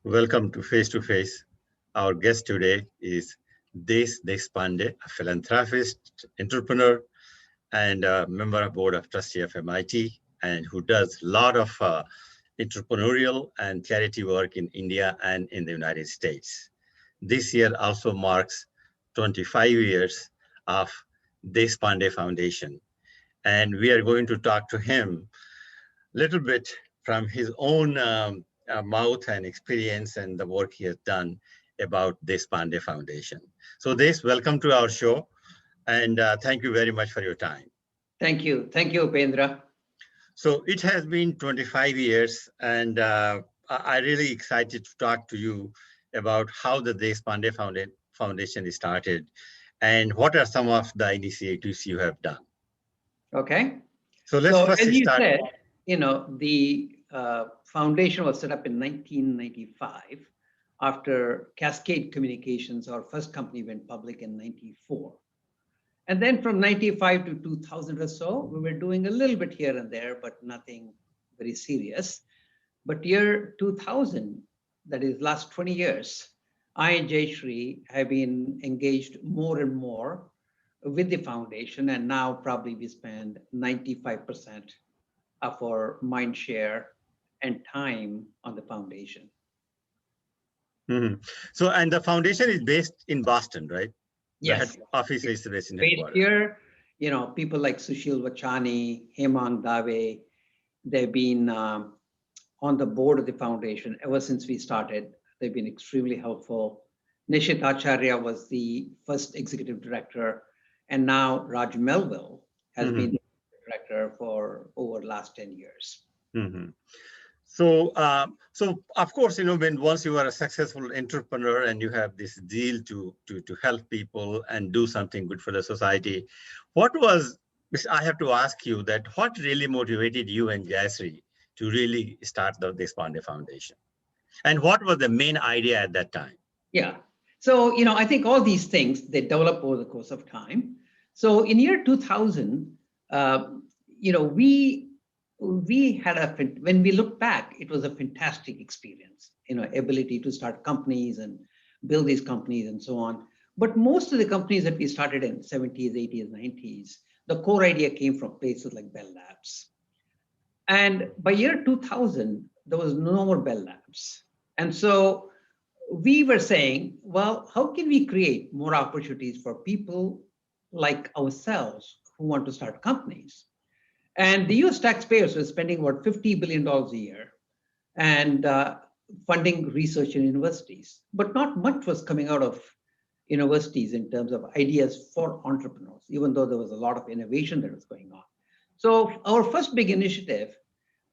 Welcome to Face to Face. Our guest today is Desh Deshpande, a philanthropist, entrepreneur, and a member of board of trustee of MIT, and who does a lot of entrepreneurial and charity work in India and in the United States. This year also marks 25 years of Deshpande Foundation, and we are going to talk to him a little bit from his own mouth and experience and the work he has done about Deshpande Foundation. So Desh, welcome to our show, and thank you very much for your time. Thank you, Upendra. So it has been 25 years, and I'm really excited to talk to you about how the Deshpande Foundation started, and what are some of the initiatives you have done. Okay. So let's first as you start. said, the foundation was set up in 1995 after Cascade Communications, our first company, went public in 94. And then from 95 to 2000 or so, we were doing a little bit here and there, but nothing very serious. But year 2000, that is last 20 years, I and Jaishree have been engaged more and more with the foundation, and now probably we spend 95% of our mind share and time on the foundation. Mm-hmm. So, and the foundation is based in Boston, right? Yes. The head office is based in headquarters. Here, people like Sushil Vachani, Hemang Dave, they've been on the board of the foundation ever since we started. They've been extremely helpful. Nishit Acharya was the first executive director, and now Raj Melville has been the director for over the last 10 years. Mm-hmm. So of course, when once you are a successful entrepreneur and you have this deal to help people and do something good for the society, I have to ask you that what really motivated you and Jaishree to really start the Deshpande Foundation? And what was the main idea at that time? Yeah. So, I think all these things, they develop over the course of time. So in year 2000, we had when we look back, it was a fantastic experience, ability to start companies and build these companies and so on. But most of the companies that we started in 70s, 80s, 90s, the core idea came from places like Bell Labs. And by year 2000, there was no more Bell Labs. And so we were saying, well, how can we create more opportunities for people like ourselves who want to start companies? And the US taxpayers were spending about $50 billion a year and funding research in universities. But not much was coming out of universities in terms of ideas for entrepreneurs, even though there was a lot of innovation that was going on. So our first big initiative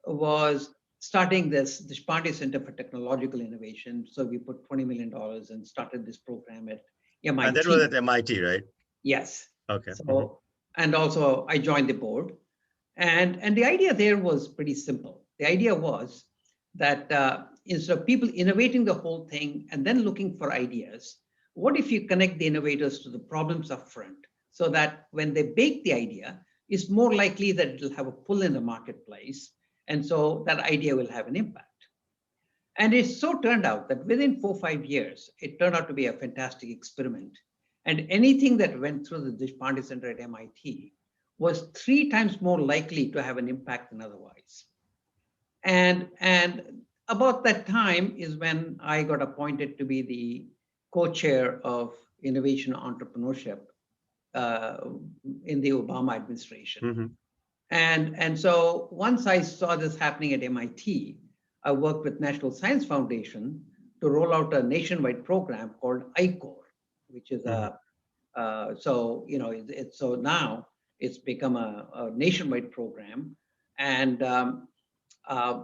was starting this Deshpande Center for Technological Innovation. So we put $20 million and started this program at MIT. And that was at MIT, right? Yes. Okay. So, and also I joined the board. And the idea there was pretty simple. The idea was that instead of people innovating the whole thing and then looking for ideas, what if you connect the innovators to the problems up front so that when they bake the idea, it's more likely that it'll have a pull in the marketplace. And so that idea will have an impact. And it so turned out that within 4 or 5 years, it turned out to be a fantastic experiment. And anything that went through the Deshpande Center at MIT was 3 times more likely to have an impact than otherwise. And about that time is when I got appointed to be the co-chair of innovation entrepreneurship in the Obama administration. And so once I saw this happening at MIT, I worked with National Science Foundation to roll out a nationwide program called iCore, which is so now it's become a nationwide program. And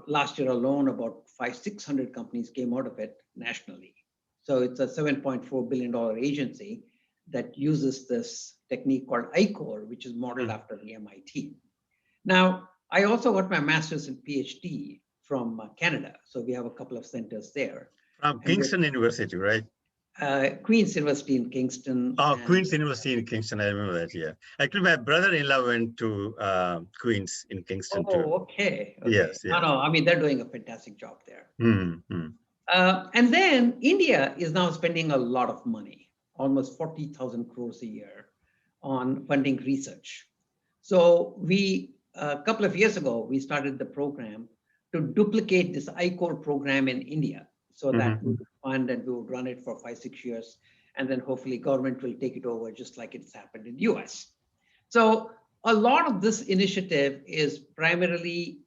last year alone, about 500-600 companies came out of it nationally. So it's a $7.4 billion agency that uses this technique called iCore, which is modeled after the MIT. Now, I also got my master's and PhD from Canada. So we have a couple of centers there. From Kingston University, right? Queen's University in Kingston. Oh, Queen's University in Kingston. I remember that, yeah. Actually, my brother-in-law went to Queen's in Kingston too. Oh, okay. Yes, yeah. No, I mean, they're doing a fantastic job there. And then India is now spending a lot of money, almost 40,000 crores a year on funding research. So a couple of years ago, we started the program to duplicate this I-Core program in India so that we would fund and we would run it for 5-6 years. And then hopefully government will take it over just like it's happened in the US. So a lot of this initiative is primarily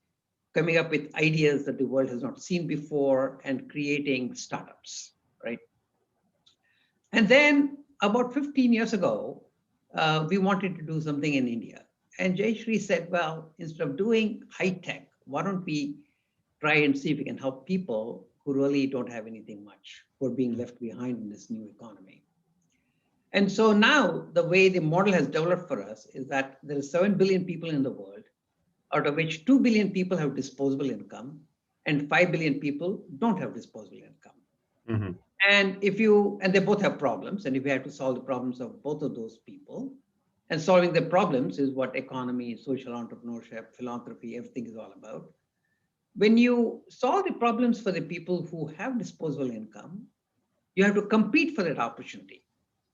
coming up with ideas that the world has not seen before and creating startups, right? And then about 15 years ago, we wanted to do something in India. And Jaishree said, well, instead of doing high tech, why don't we try and see if we can help people who really don't have anything much, who are being left behind in this new economy. And so now the way the model has developed for us is that there are 7 billion people in the world, out of which 2 billion people have disposable income and 5 billion people don't have disposable income. And they both have problems. And if we have to solve the problems of both of those people, and solving the problems is what economy, social entrepreneurship, philanthropy, everything is all about. When you solve the problems for the people who have disposable income, you have to compete for that opportunity.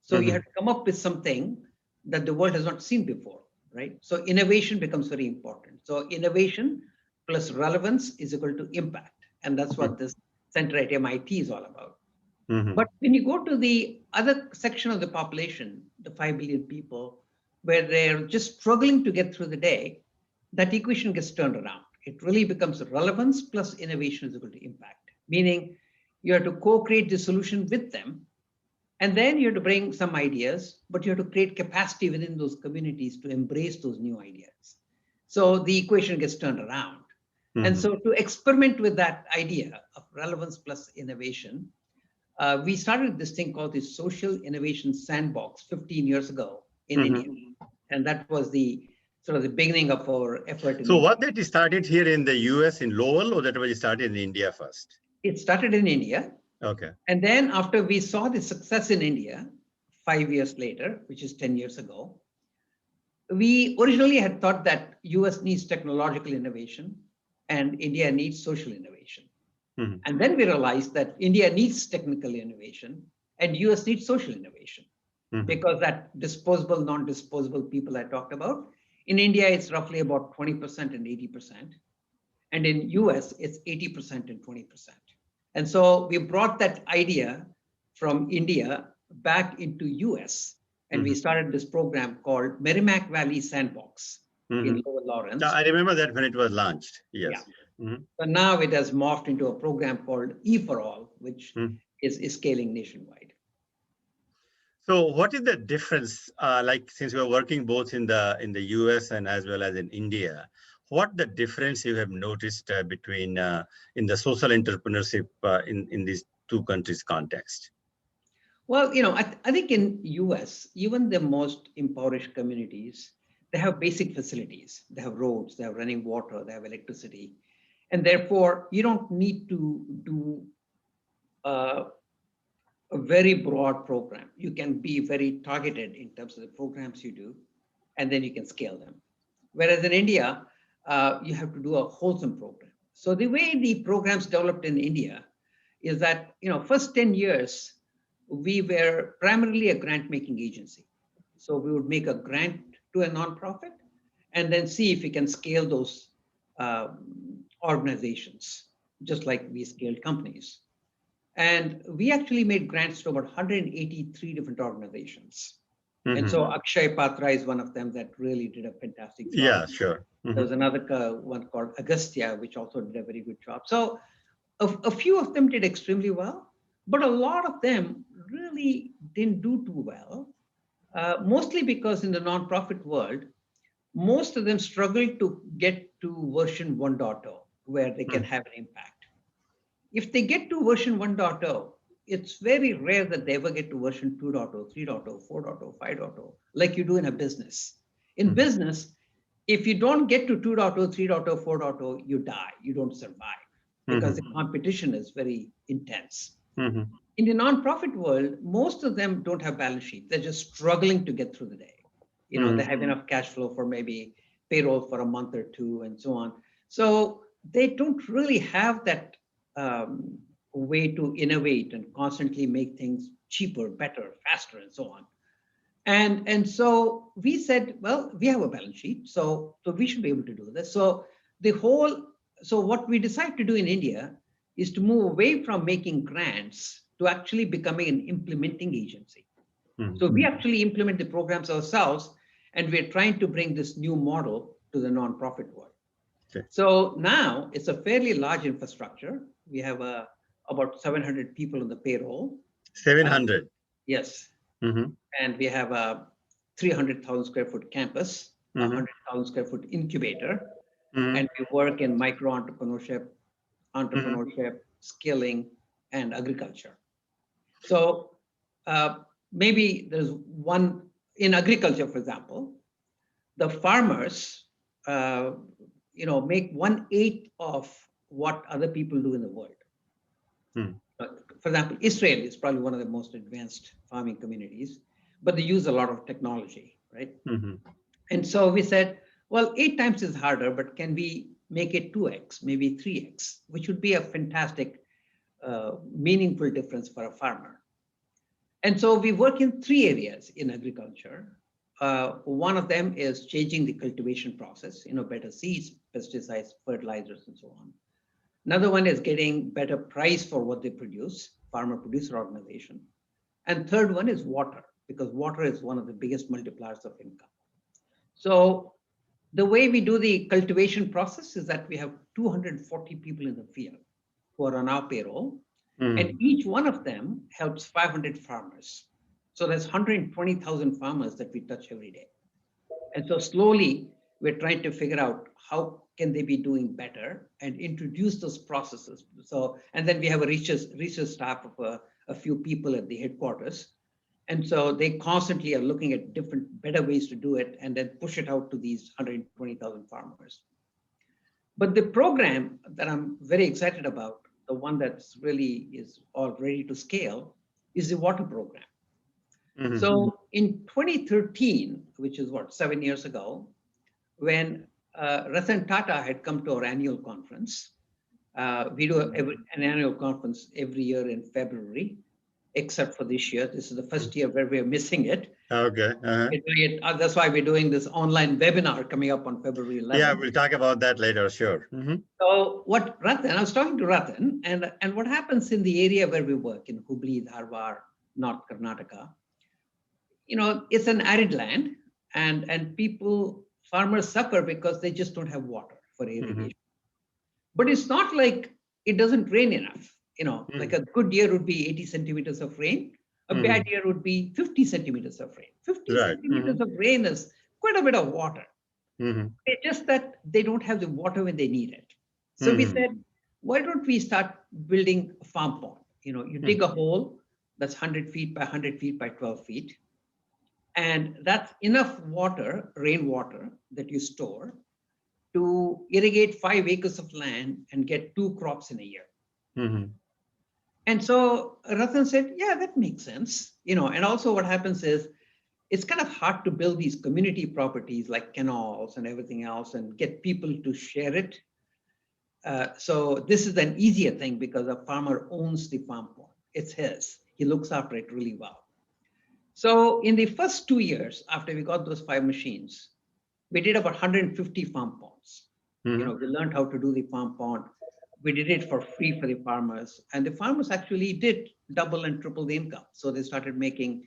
So you have to come up with something that the world has not seen before, right? So innovation becomes very important. So innovation plus relevance is equal to impact. And that's what this center at MIT is all about. But when you go to the other section of the population, the 5 billion people, where they're just struggling to get through the day, that equation gets turned around. It really becomes relevance plus innovation is equal to impact, meaning you have to co-create the solution with them. And then you have to bring some ideas, but you have to create capacity within those communities to embrace those new ideas. So the equation gets turned around. And so to experiment with that idea of relevance plus innovation, we started this thing called the Social Innovation Sandbox 15 years ago in India. And that was the sort of the beginning of our effort. So what that started here in the US in Lowell, or that was started in India first? It started in India. Okay. And then after we saw the success in India, 5 years later, which is 10 years ago, we originally had thought that US needs technological innovation and India needs social innovation. And then we realized that India needs technical innovation and US needs social innovation because that disposable, non-disposable people I talked about, in India, it's roughly about 20% and 80%. And in US, it's 80% and 20%. And so we brought that idea from India back into US, and we started this program called Merrimack Valley Sandbox in Lower Lawrence. I remember that when it was launched, yes. Yeah. But now it has morphed into a program called E for All, which is scaling nationwide. So what is the difference, like since we're working both in the US and as well as in India, what the difference you have noticed between in the social entrepreneurship in these two countries' context? Well, I think in US, even the most impoverished communities, they have basic facilities. They have roads, they have running water, they have electricity. And therefore, you don't need to do a very broad program. You can be very targeted in terms of the programs you do, and then you can scale them. Whereas in India, you have to do a wholesome program. So the way the programs developed in India is that, first 10 years, we were primarily a grant-making agency. So we would make a grant to a nonprofit and then see if we can scale those organizations, just like we scaled companies. And we actually made grants to about 183 different organizations. And so Akshay Patra is one of them that really did a fantastic job. Yeah, sure. There was another one called Agastya, which also did a very good job. So a few of them did extremely well, but a lot of them really didn't do too well, mostly because in the nonprofit world, most of them struggled to get to version 1.0, where they can have an impact. If they get to version 1.0, it's very rare that they ever get to version 2.0, 3.0, 4.0, 5.0, like you do in a business. In business, if you don't get to 2.0, 3.0, 4.0, you die, you don't survive because the competition is very intense. In the nonprofit world, most of them don't have balance sheet. They're just struggling to get through the day. They have enough cash flow for maybe payroll for a month or two and so on. So they don't really have that way to innovate and constantly make things cheaper, better, faster, and so on. And so we said, well, we have a balance sheet, so we should be able to do this. So what we decided to do in India is to move away from making grants to actually becoming an implementing agency. So we actually implement the programs ourselves, and we're trying to bring this new model to the nonprofit world. Okay. So now it's a fairly large infrastructure. We have about 700 people on the payroll. 700. Yes. And we have a 300,000 square foot campus, 100,000 square foot incubator, and we work in micro entrepreneurship, skilling, and agriculture. So maybe there's one in agriculture, for example, the farmers, make 1/8 of what other people do in the world. For example, Israel is probably one of the most advanced farming communities, but they use a lot of technology, right? And so we said, well, 8 times is harder, but can we make it 2x, maybe 3x, which would be a fantastic, meaningful difference for a farmer. And so we work in 3 areas in agriculture. One of them is changing the cultivation process, better seeds, pesticides, fertilizers, and so on. Another one is getting better price for what they produce, farmer producer organization. And third one is water, because water is one of the biggest multipliers of income. So the way we do the cultivation process is that we have 240 people in the field who are on our payroll, and each one of them helps 500 farmers. So there's 120,000 farmers that we touch every day. And so slowly we're trying to figure out how can they be doing better and introduce those processes. So, and then we have a research staff of a few people at the headquarters. And so they constantly are looking at better ways to do it and then push it out to these 120,000 farmers. But the program that I'm very excited about, the one that's really is all ready to scale, is the water program. So in 2013, which is 7 years ago, when Ratan Tata had come to our annual conference, we do an annual conference every year in February, except for this year. This is the first year where we're missing it. Okay. That's why we're doing this online webinar coming up on February 11th. Yeah, we'll talk about that later, sure. So I was talking to Ratan, and what happens in the area where we work, in Hubli, Dharwad, North Karnataka, it's an arid land, and farmers suffer because they just don't have water for irrigation. But it's not like it doesn't rain enough. Like a good year would be 80 centimeters of rain. A bad year would be 50 centimeters of rain. 50 centimeters of rain is quite a bit of water. It's just that they don't have the water when they need it. So we said, why don't we start building a farm pond? You dig a hole that's 100 feet by 100 feet by 12 feet. And that's enough water, rainwater, that you store to irrigate 5 acres of land and get 2 crops in a year. And so Ratan said, yeah, that makes sense. And also what happens is it's kind of hard to build these community properties like canals and everything else and get people to share it. So this is an easier thing because a farmer owns the farm pond. It's his. He looks after it really well. So in the first 2 years, after we got those 5 machines, we did about 150 farm ponds. We learned how to do the farm pond. We did it for free for the farmers. And the farmers actually did double and triple the income. So they started making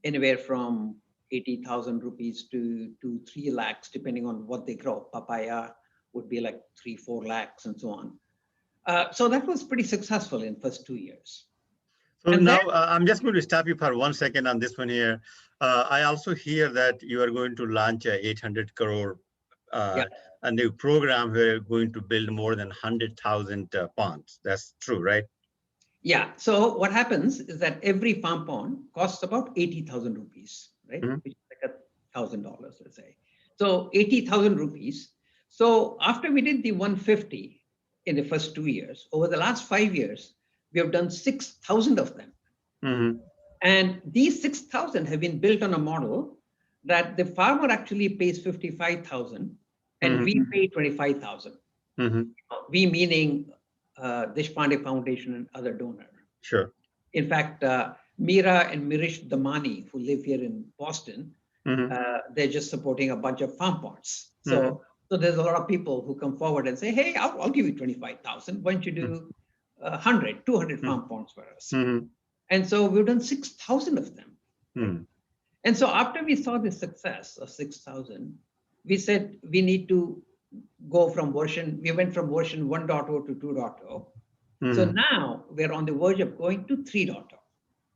anywhere from 80,000 rupees to 3 lakhs, depending on what they grow. Papaya would be like 3-4 lakhs and so on. So that was pretty successful in the first 2 years. So now I'm just going to stop you for 1 second on this one here. I also hear that you are going to launch a 800 crore a new program where you're going to build more than 100,000 ponds. That's true, right? Yeah. So what happens is that every farm pond costs about 80,000 rupees, right? Which is like $1,000, let's say. So 80,000 rupees. So after we did the 150 in the first 2 years, over the last 5 years, we have done 6,000 of them. And these 6,000 have been built on a model that the farmer actually pays 55,000 and we pay 25,000. We meaning Deshpande Foundation and other donors. Sure. In fact, Meera and Mirish Damani, who live here in Boston, Mm-hmm. they're just supporting a bunch of farm ponds. Mm-hmm. So there's a lot of people who come forward and say, hey, I'll give you 25,000. Why don't you do 100, 200 farm ponds for us? Mm-hmm. And so we've done 6,000 of them. Mm-hmm. And so after we saw the success of 6,000, we said we need to go from we went from version 1.0 to 2.0. So now we're on the verge of going to 3.0.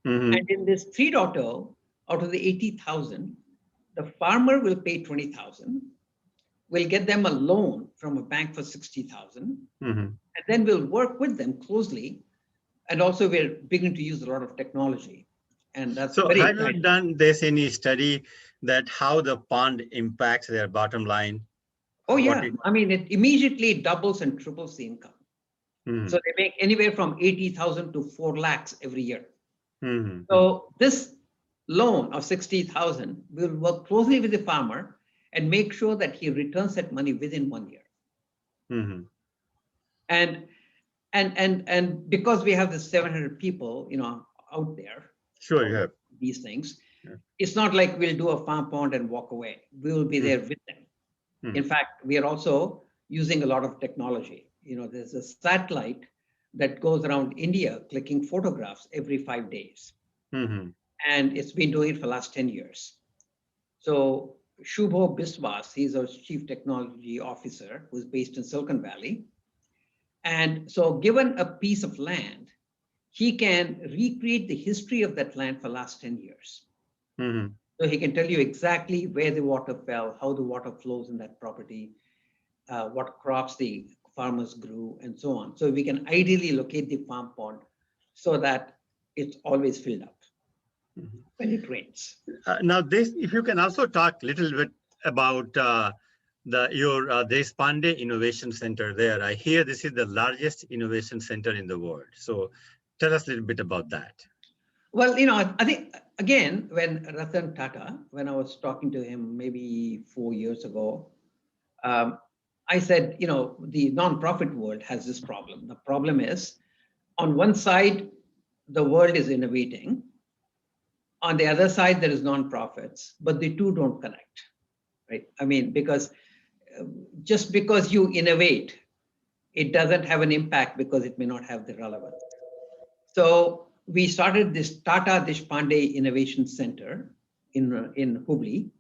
Mm-hmm. And in this 3.0, out of the 80,000, the farmer will pay 20,000. We'll get them a loan from a bank for 60,000. Mm-hmm. And then we'll work with them closely. And also we're beginning to use a lot of technology. And that's So very have exciting. you done this any study that how the pond impacts their bottom line? Oh, yeah. I mean, it immediately doubles and triples the income. Mm-hmm. So they make anywhere from 80,000 to 4 lakhs every year. Mm-hmm. So this loan of 60,000 will work closely with the farmer and make sure that he returns that money within 1 year. Mm-hmm. And because we have the 700 people, out there, Sure, you have these things, yeah. It's not like we'll do a farm pond and walk away. We will be there with them. Mm-hmm. In fact, we are also using a lot of technology. There's a satellite that goes around India clicking photographs every 5 days. Mm-hmm. And it's been doing it for the last 10 years. So Shubho Biswas, he's our chief technology officer who's based in Silicon Valley. And so given a piece of land, he can recreate the history of that land for the last 10 years. Mm-hmm. So he can tell you exactly where the water fell, how the water flows in that property, what crops the farmers grew, and so on. So we can ideally locate the farm pond so that it's always filled up when it rains. Now, if you can also talk a little bit about your Deshpande Innovation Center there. I hear this is the largest innovation center in the world. So tell us a little bit about that. Well, I think, again, when Ratan Tata, when I was talking to him maybe 4 years ago, I said, the nonprofit world has this problem. The problem is, on one side, the world is innovating. On the other side, there is nonprofits, but the two don't connect, right? I mean, because just because you innovate, it doesn't have an impact because it may not have the relevance. So we started this Tata Deshpande Innovation Center in Hubli,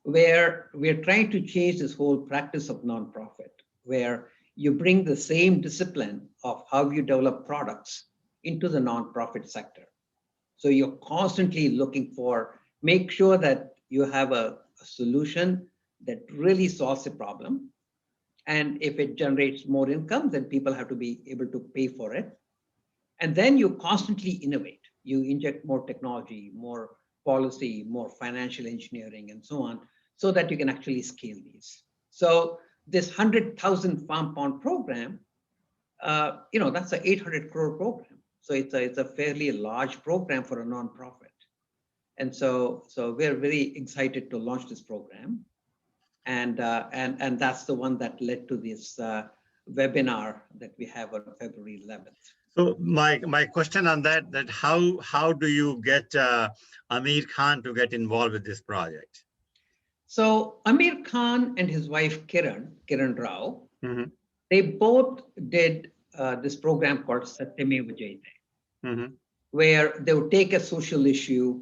where we're trying to change this whole practice of nonprofit, where you bring the same discipline of how you develop products into the nonprofit sector. So you're constantly looking make sure that you have a solution that really solves the problem. And if it generates more income, then people have to be able to pay for it. And then you constantly innovate. You inject more technology, more policy, more financial engineering, and so on, so that you can actually scale these. So this 100,000 farm pond program, that's an 800 crore program. So it's a fairly large program for a nonprofit. And so we're very excited to launch this program. And that's the one that led to this webinar that we have on February 11th. So my question on that how do you get Aamir Khan to get involved with this project? So Aamir Khan and his wife Kiran Rao, mm-hmm. they both did this program called Satyameva Jayate, mm-hmm. where they would take a social issue,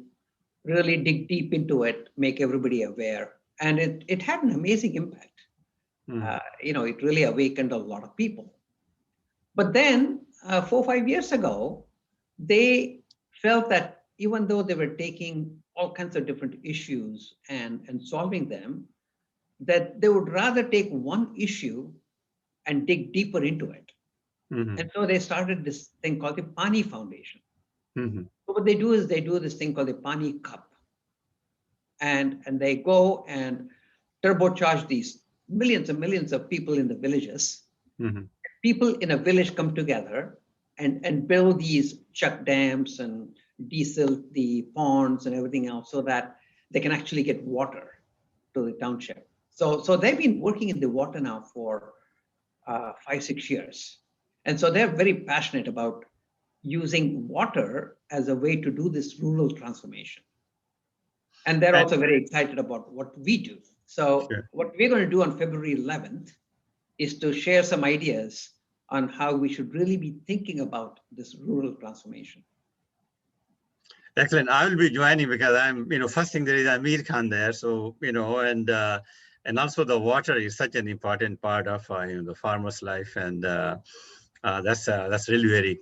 really dig deep into it, make everybody aware, and it had an amazing impact. Mm-hmm. It really awakened a lot of people. But then 4 or 5 years ago, they felt that even though they were taking all kinds of different issues and solving them, that they would rather take one issue and dig deeper into it. Mm-hmm. And so they started this thing called the Paani Foundation. Mm-hmm. So what they do is they do this thing called the Paani Cup. And they go and turbocharge these millions and millions of people in the villages. Mm-hmm. People in a village come together and build these check dams and desilt the ponds and everything else so that they can actually get water to the township. So they've been working in the water now for 5-6 years. And so they're very passionate about using water as a way to do this rural transformation. And they're And, also very excited about what we do. So sure. what we're going to do on February 11th is to share some ideas on how we should really be thinking about this rural transformation. Excellent. I will be joining because I'm, first thing there is Aamir Khan there. So, and also the water is such an important part of, the farmer's life. And that's really very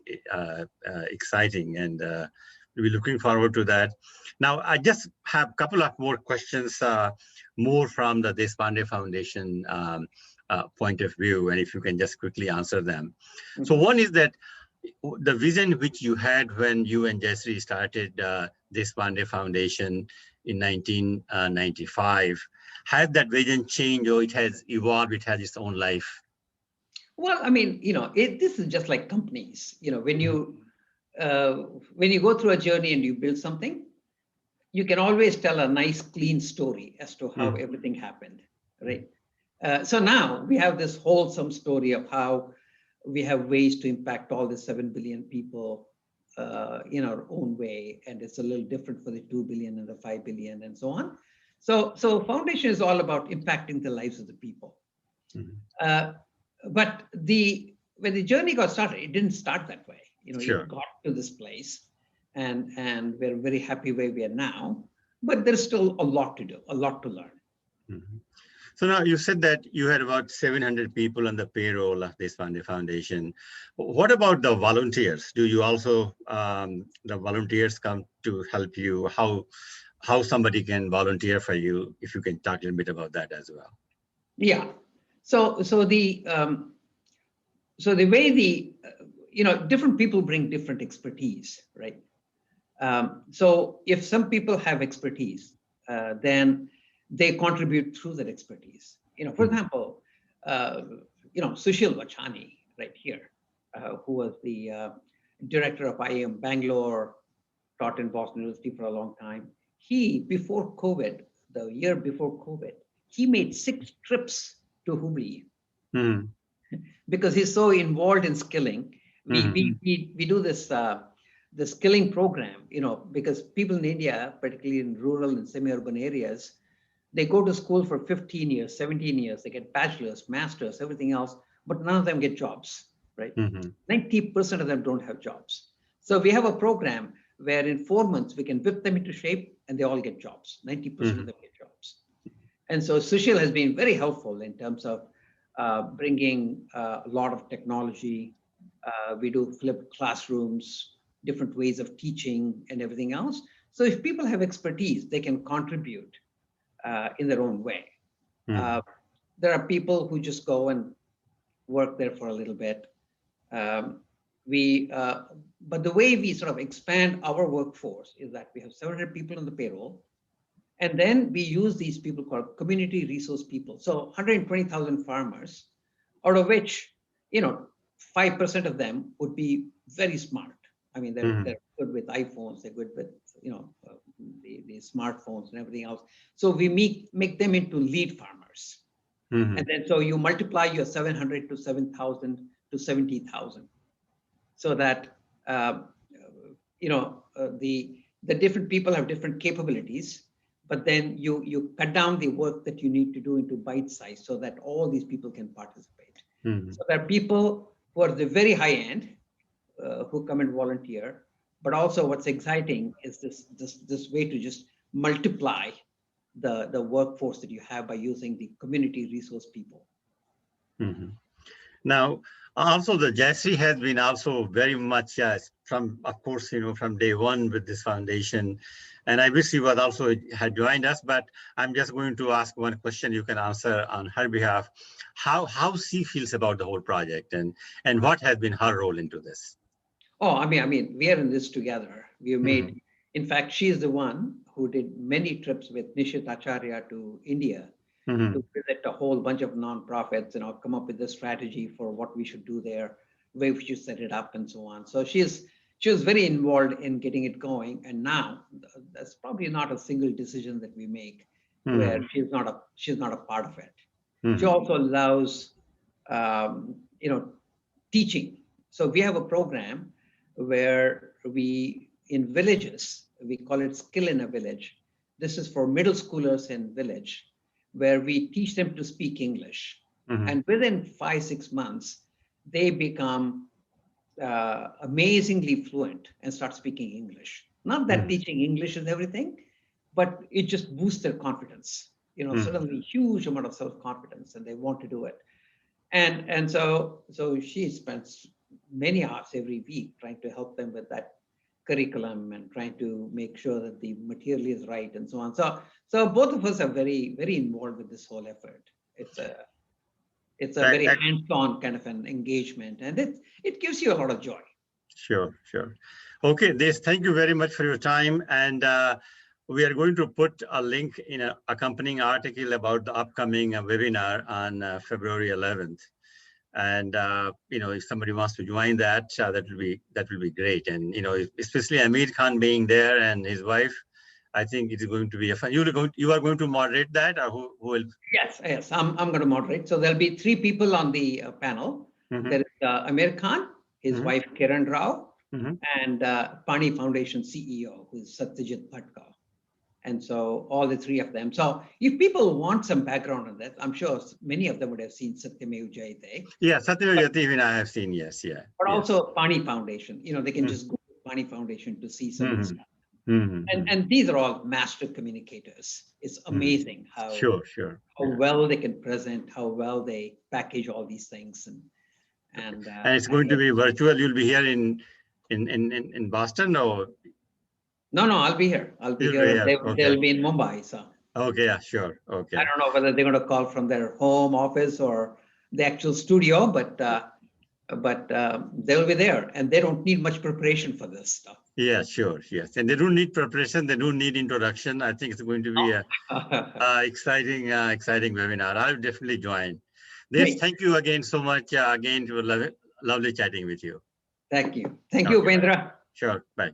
exciting. And we'll be looking forward to that. Now, I just have a couple of more questions, more from the Deshpande Foundation point of view. And if you can just quickly answer them. Mm-hmm. So one is that the vision which you had when you and Jaishree started Deshpande Foundation in 1995, has that vision changed or it has evolved, it has its own life? Well, I mean, this is just like companies. When you go through a journey and you build something, you can always tell a nice, clean story as to how everything happened, right? So now we have this wholesome story of how we have ways to impact all the 7 billion people in our own way. And it's a little different for the 2 billion and the 5 billion and so on. So foundation is all about impacting the lives of the people. But when the journey got started, it didn't start that way. Sure. It got to this place and we're very happy where we are now, but there's still a lot to do, a lot to learn. So now you said that you had about 700 people on the payroll of Deshpande Foundation. What about the volunteers? Do you also, the volunteers come to help you? How somebody can volunteer for you? If you can talk a little bit about that as well. Yeah. So the way different people bring different expertise, right? So if some people have expertise, then they contribute through that expertise. For example, Sushil Vachani right here, who was the director of IIM Bangalore, taught in Boston University for a long time. He, before COVID, the year before COVID, he made 6 trips to Hubli because he's so involved in skilling. We do this the skilling program, because people in India, particularly in rural and semi-urban areas, they go to school for 15 years, 17 years, they get bachelor's, master's, everything else, but none of them get jobs, right? 90% of them don't have jobs. So we have a program where in 4 months, we can whip them into shape and they all get jobs. 90% of them get jobs. And so Sushil has been very helpful in terms of bringing a lot of technology. We do flipped classrooms, different ways of teaching and everything else. So if people have expertise, they can contribute in their own way. There are people who just go and work there for a little bit. But the way we sort of expand our workforce is that we have 700 people on the payroll, and then we use these people called community resource people. So 120,000 farmers, out of which 5% of them would be very smart. I mean, they're good with iPhones, they're good with the smartphones and everything else. So we make them into lead farmers. And then so you multiply your 700 to 7,000 to 70,000, so that the different people have different capabilities, but then you cut down the work that you need to do into bite size so that all these people can participate. So there are people who are the very high end who come and volunteer, but also what's exciting is this way to just multiply the workforce that you have by using the community resource people. Now, also the Jaishree has been also very much from, of course, from day one with this foundation. And I wish she was also had joined us, but I'm just going to ask one question you can answer on her behalf. How she feels about the whole project and what has been her role into this? Oh, I mean, we are in this together. We have made, in fact, she is the one who did many trips with Nishit Acharya to India to visit a whole bunch of nonprofits and come up with a strategy for what we should do there, where we should set it up and so on. So she was very involved in getting it going. And now that's probably not a single decision that we make where she's not a part of it. She also allows, teaching. So we have a program where in villages, we call it Skill in a Village. This is for middle schoolers in village, where we teach them to speak English. And within 5-6 months, they become amazingly fluent and start speaking English. Not that teaching English is everything, but it just boosts their confidence. Suddenly huge amount of self-confidence, and they want to do it. And so she spends many hours every week trying to help them with that curriculum and trying to make sure that the material is right and so on. So both of us are very, very involved with this whole effort. It's a very hands-on kind of an engagement, and it gives you a lot of joy. Sure. Okay, Desh, thank you very much for your time. And we are going to put a link in an accompanying article about the upcoming webinar on February 11th. And if somebody wants to join that, that will be great. And especially Aamir Khan being there and his wife, I think it is going to be a fun. You are going to moderate that, or who will? Yes, I'm going to moderate. So there'll be 3 people on the panel. There is Aamir Khan, his wife Kiran Rao, and Paani Foundation CEO, who is Satyajit Bhatkal. And so all the 3 of them. So if people want some background on that, I'm sure many of them would have seen Satyamev Jayate. Yeah, Satyamev Jayate even I have seen, yes, yeah. But also Paani Foundation. They can just go to Paani Foundation to see some of the stuff. And these are all master communicators. It's amazing how well they can present, how well they package all these things, and it's going to be virtual. You'll be here in Boston, or? No, I'll be here. I'll be here. They'll be in Mumbai. So. Okay, yeah, sure. Okay. I don't know whether they're going to call from their home office or the actual studio, but they'll be there, and they don't need much preparation for this stuff. Yeah, sure, yes. And they don't need preparation. They don't need introduction. I think it's going to be a exciting webinar. I'll definitely join. Yes, thank you again so much. Again, it was lovely chatting with you. Thank you. Thank you, Vendra. Sure, bye.